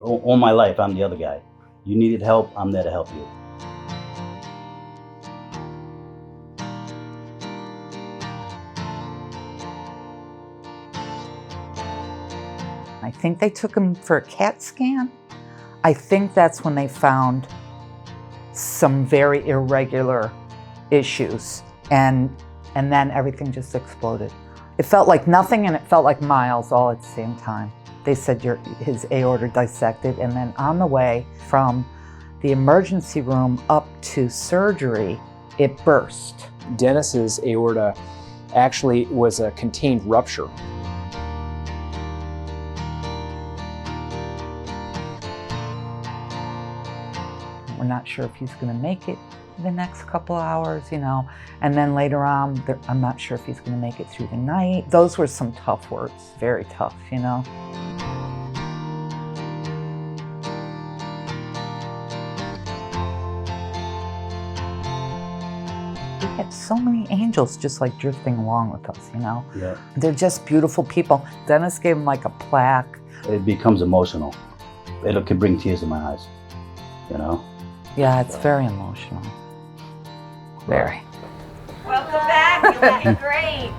All my life, I'm the other guy. You needed help, I'm there to help you. I think they took him for a CAT scan. I think that's when they found some very irregular issues, and then everything just exploded. It felt like nothing and it felt like miles all at the same time. They said his aorta dissected, and then on the way from the emergency room up to surgery, it burst. Dennis's aorta actually was a contained rupture. We're not sure if he's going to make it the next couple hours, and then later on, I'm not sure if he's going to make it through the night. Those were some tough words, very tough, He had so many angels just like drifting along with us, Yeah. They're just beautiful people. Dennis gave him like a plaque. It becomes emotional. It can bring tears to my eyes, Yeah, it's very emotional. Very. Welcome back. You look great.